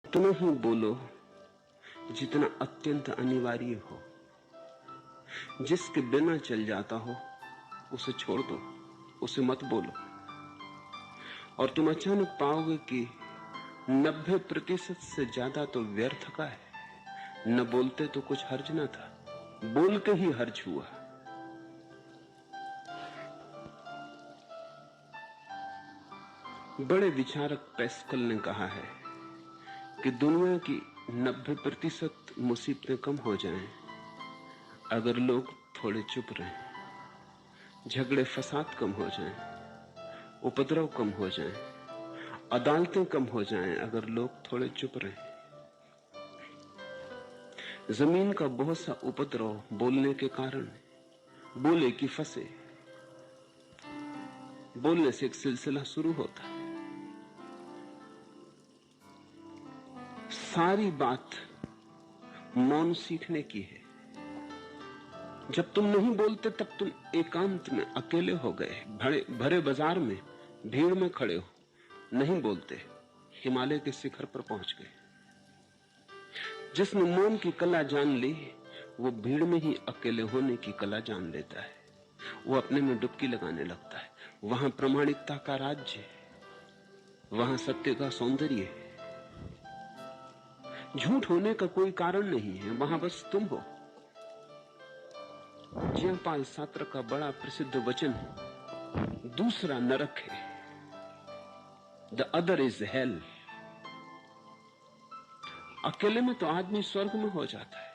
उतना ही बोलो जितना अत्यंत अनिवार्य हो। जिसके बिना चल जाता हो उसे छोड़ दो, उसे मत बोलो। और तुम अचानक पाओगे कि 90% से ज्यादा तो व्यर्थ का है। न बोलते तो कुछ हर्ज न था, बोल के ही हर्ज हुआ। बड़े विचारक पैस्कल ने कहा है कि दुनिया की 90% मुसीबतें कम हो जाएं अगर लोग थोड़े चुप रहें। झगड़े फसाद कम हो जाएं, उपद्रव कम हो जाएं, अदालतें कम हो जाएं अगर लोग थोड़े चुप रहें। जमीन का बहुत सा उपद्रव बोलने के कारण, बोले कि फंसे। बोलने से एक सिलसिला शुरू होता है। सारी बात मौन सीखने की है। जब तुम नहीं बोलते तब तुम एकांत में अकेले हो गए, भरे बाजार में भीड़ में खड़े हो, नहीं बोलते, हिमालय के शिखर पर पहुंच गए। जिसने मौन की कला जान ली वो भीड़ में ही अकेले होने की कला जान लेता है। वो अपने में डुबकी लगाने लगता है। वहां प्रामाणिकता का राज्य है, वहां सत्य का सौंदर्य है। झूठ होने का कोई कारण नहीं है, वहां बस तुम हो। जयपाल सात्र का बड़ा प्रसिद्ध वचन है, दूसरा नरक है, द अदर इज हेल। अकेले में तो आदमी स्वर्ग में हो जाता है।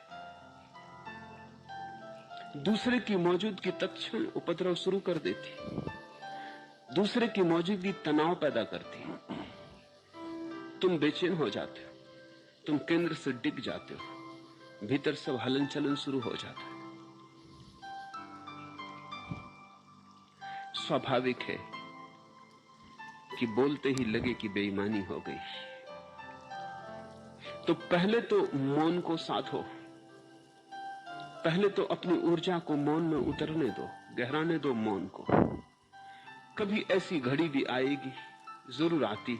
दूसरे की मौजूदगी तत्क्षण उपद्रव शुरू कर देती, दूसरे की मौजूदगी तनाव पैदा करती। तुम बेचैन हो जाते हो, तुम केंद्र से डिग जाते हो, भीतर सब हलन चलन शुरू हो जाता है। स्वाभाविक है कि बोलते ही लगे कि बेईमानी हो गई। तो पहले तो मौन को साधो, पहले तो अपनी ऊर्जा को मौन में उतरने दो, गहराने दो मौन को। कभी ऐसी घड़ी भी आएगी, जरूर आती,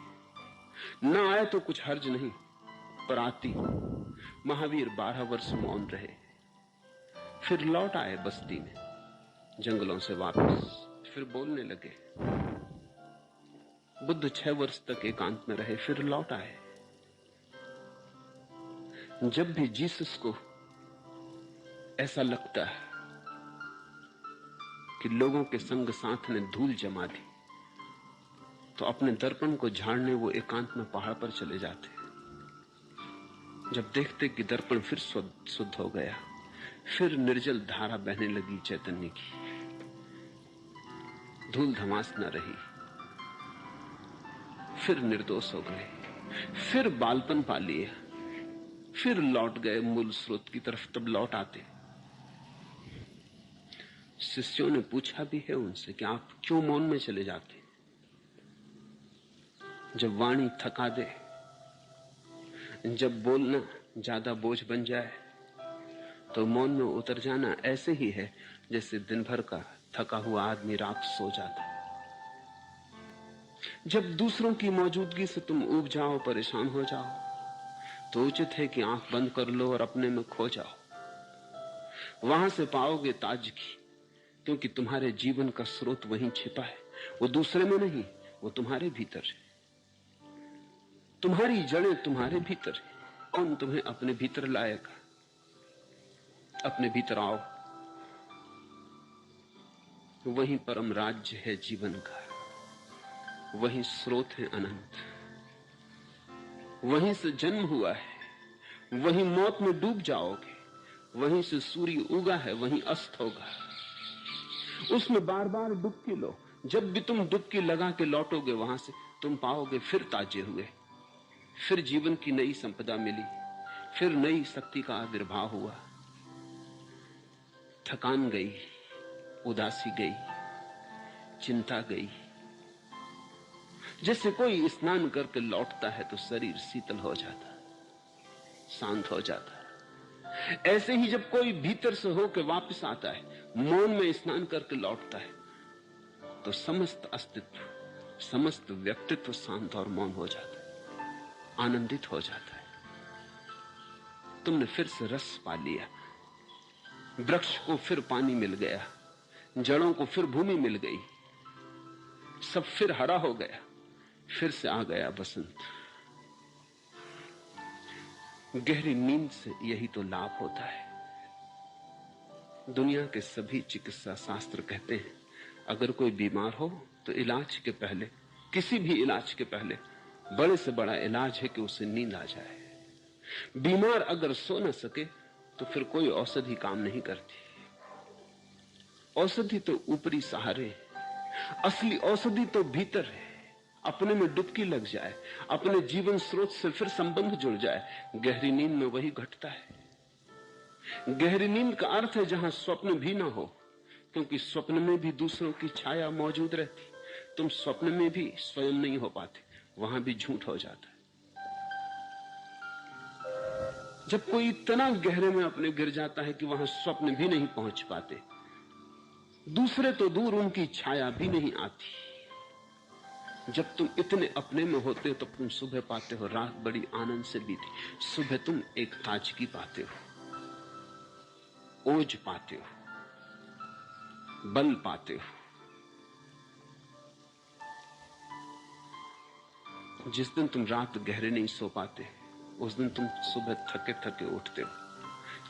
ना आए तो कुछ हर्ज नहीं, पर आती। महावीर 12 वर्ष मौन रहे, फिर लौट आए बस्ती में, जंगलों से वापस, फिर बोलने लगे। बुद्ध 6 वर्ष तक एकांत में रहे, फिर लौट आए। जब भी जीसस को ऐसा लगता है कि लोगों के संग साथ ने धूल जमा दी, तो अपने दर्पण को झाड़ने वो एकांत में पहाड़ पर चले जाते। जब देखते कि दर्पण फिर शुद्ध हो गया, फिर निर्जल धारा बहने लगी चैतन्य की, धूल धमास न रही, फिर निर्दोष हो गए, फिर बालपन पा लिया, फिर लौट गए मूल स्रोत की तरफ। तब लौट आते। शिष्यों ने पूछा भी है उनसे कि आप क्यों मौन में चले जाते? जब वाणी थका दे, जब बोलना ज्यादा बोझ बन जाए, तो मौन में उतर जाना ऐसे ही है जैसे दिन भर का थका हुआ आदमी रात सो जाता है। जब दूसरों की मौजूदगी से तुम ऊब जाओ, परेशान हो जाओ, तो उचित है कि आंख बंद कर लो और अपने में खो जाओ। वहां से पाओगे ताजगी, क्योंकि तुम्हारे जीवन का स्रोत वहीं छिपा है। वो दूसरे में नहीं, वो तुम्हारे भीतर है। तुम्हारी जड़ें तुम्हारे भीतर है। कौन तुम्हें अपने भीतर लाएगा? अपने भीतर आओ, वहीं परम राज्य है जीवन का, वहीं स्रोत है अनंत, वहीं से जन्म हुआ है, वहीं मौत में डूब जाओगे, वहीं से सूर्य उगा है, वहीं अस्त होगा। उसमें बार बार डुबकी लो। जब भी तुम डुबकी लगा के लौटोगे वहां से, तुम पाओगे फिर ताजे हुए, फिर जीवन की नई संपदा मिली, फिर नई शक्ति का आविर्भाव हुआ। थकान गई, उदासी गई, चिंता गई। जैसे कोई स्नान करके लौटता है तो शरीर शीतल हो जाता, शांत हो जाता है। ऐसे ही जब कोई भीतर से होकर वापस आता है, मौन में स्नान करके लौटता है, तो समस्त अस्तित्व, समस्त व्यक्तित्व शांत और मौन हो जाता है, आनंदित हो जाता है। तुमने फिर से रस पा लिया, वृक्ष को फिर पानी मिल गया, जड़ों को फिर भूमि मिल गई, सब फिर हरा हो गया, फिर से आ गया बसंत। गहरी नींद से यही तो लाभ होता है। दुनिया के सभी चिकित्सा शास्त्र कहते हैं अगर कोई बीमार हो तो इलाज के पहले, किसी भी इलाज के पहले बड़े से बड़ा इलाज है कि उसे नींद आ जाए। बीमार अगर सो न सके तो फिर कोई औषधि काम नहीं करती। औषधि तो ऊपरी सहारे, असली औषधि तो भीतर है। अपने में डुबकी लग जाए, अपने जीवन स्रोत से फिर संबंध जुड़ जाए। गहरी नींद में वही घटता है। गहरी नींद का अर्थ है जहां स्वप्न भी ना हो, क्योंकि स्वप्न में भी दूसरों की छाया मौजूद रहती। तुम स्वप्न में भी स्वयं नहीं हो पाते, वहां भी झूठ हो जाता है। जब कोई इतना गहरे में अपने गिर जाता है कि वहां स्वप्न भी नहीं पहुंच पाते, दूसरे तो दूर उनकी छाया भी नहीं आती। जब तुम इतने अपने में होते हो तब तुम सुबह पाते हो रात बड़ी आनंद से बीती। सुबह तुम एक ताजगी पाते हो, ओज पाते हो, बल पाते हो। जिस दिन तुम रात गहरे नहीं सो पाते, उस दिन तुम सुबह थके थके उठते हो।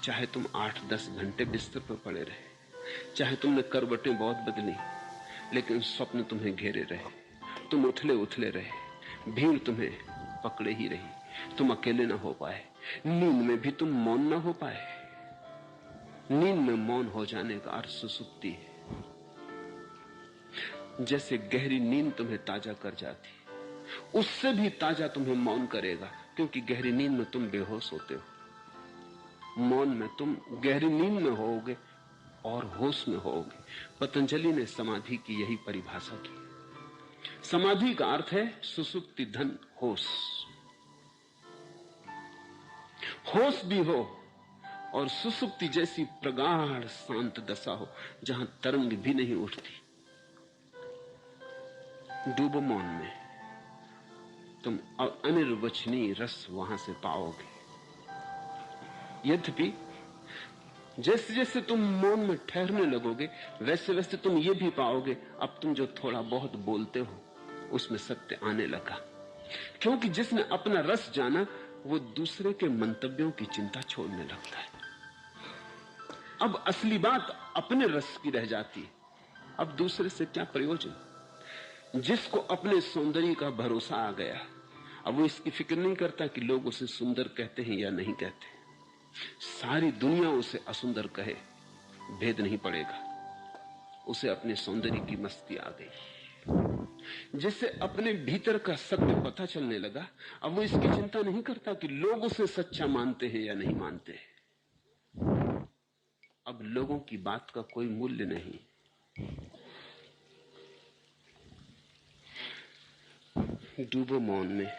चाहे तुम 8-10 घंटे बिस्तर पर पड़े रहे, चाहे तुमने करवटें बहुत बदली, लेकिन स्वप्न तुम्हें घेरे रहे। तुम उथले उथले रहे, भीड़ तुम्हें पकड़े ही रही, तुम अकेले ना हो पाए। नींद में भी तुम मौन ना हो पाए। नींद में मौन हो जाने का अर्थ सुसुप्ति है। जैसे गहरी नींद तुम्हें ताजा कर जाती, उससे भी ताजा तुम्हें मौन करेगा, क्योंकि गहरी नींद में तुम बेहोश होते हो। मौन में तुम गहरी नींद में होोगे और होश में होोगे। पतंजलि ने समाधि की यही परिभाषा की। समाधि का अर्थ है सुसुप्ति धन होश। होश भी हो और सुसुप्ति जैसी प्रगाढ़ शांत दशा हो जहां तरंग भी नहीं उठती। डूबो मौन में, तुम अनिर्वचनीय रस वहां से पाओगे। यद्यपि जैसे जैसे तुम मौन में ठहरने लगोगे, वैसे वैसे तुम ये भी पाओगे अब तुम जो थोड़ा बहुत बोलते हो उसमें सत्य आने लगा। क्योंकि जिसने अपना रस जाना वो दूसरे के मंतव्यों की चिंता छोड़ने लगता है। अब असली बात अपने रस की रह जाती है। अब दूसरे से क्या प्रयोजन। जिसको अपने सौंदर्य का भरोसा आ गया, अब वो इसकी फिक्र नहीं करता कि लोग उसे सुंदर कहते हैं या नहीं कहते। सारी दुनिया उसे असुंदर कहे, भेद नहीं पड़ेगा, उसे अपने सौंदर्य की मस्ती आ गई। जिससे अपने भीतर का सत्य पता चलने लगा, अब वो इसकी चिंता नहीं करता कि लोग उसे सच्चा मानते हैं या नहीं मानते हैं। अब लोगों की बात का कोई मूल्य नहीं। डूबो मौन में,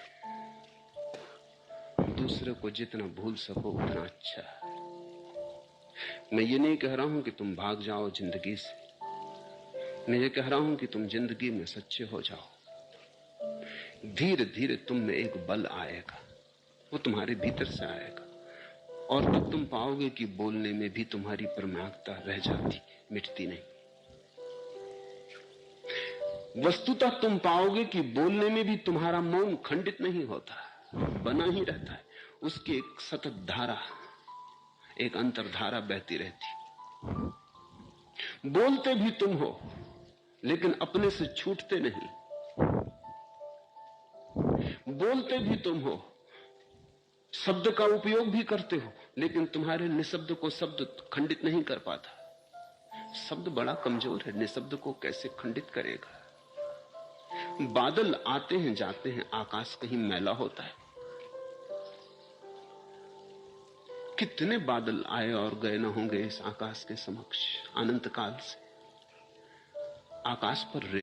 दूसरे को जितना भूल सको उतना अच्छा। मैं ये नहीं कह रहा हूं कि तुम भाग जाओ जिंदगी से, मैं ये कह रहा हूं कि तुम जिंदगी में सच्चे हो जाओ। धीरे धीरे तुम में एक बल आएगा, वो तुम्हारे भीतर से आएगा, और तब तुम पाओगे कि बोलने में भी तुम्हारी प्रमाणिकता रह जाती, मिटती नहीं। वस्तुतः तुम पाओगे कि बोलने में भी तुम्हारा मौन खंडित नहीं होता, बना ही रहता है। उसकी एक सतत धारा, एक अंतर्धारा बहती रहती। बोलते भी तुम हो लेकिन अपने से छूटते नहीं। बोलते भी तुम हो, शब्द का उपयोग भी करते हो, लेकिन तुम्हारे निशब्द को शब्द खंडित नहीं कर पाता। शब्द बड़ा कमजोर है, निशब्द को कैसे खंडित करेगा। बादल आते हैं जाते हैं, आकाश कहीं मैला होता है। कितने बादल आए और गए न होंगे इस आकाश के समक्ष अनंत काल से। आकाश पर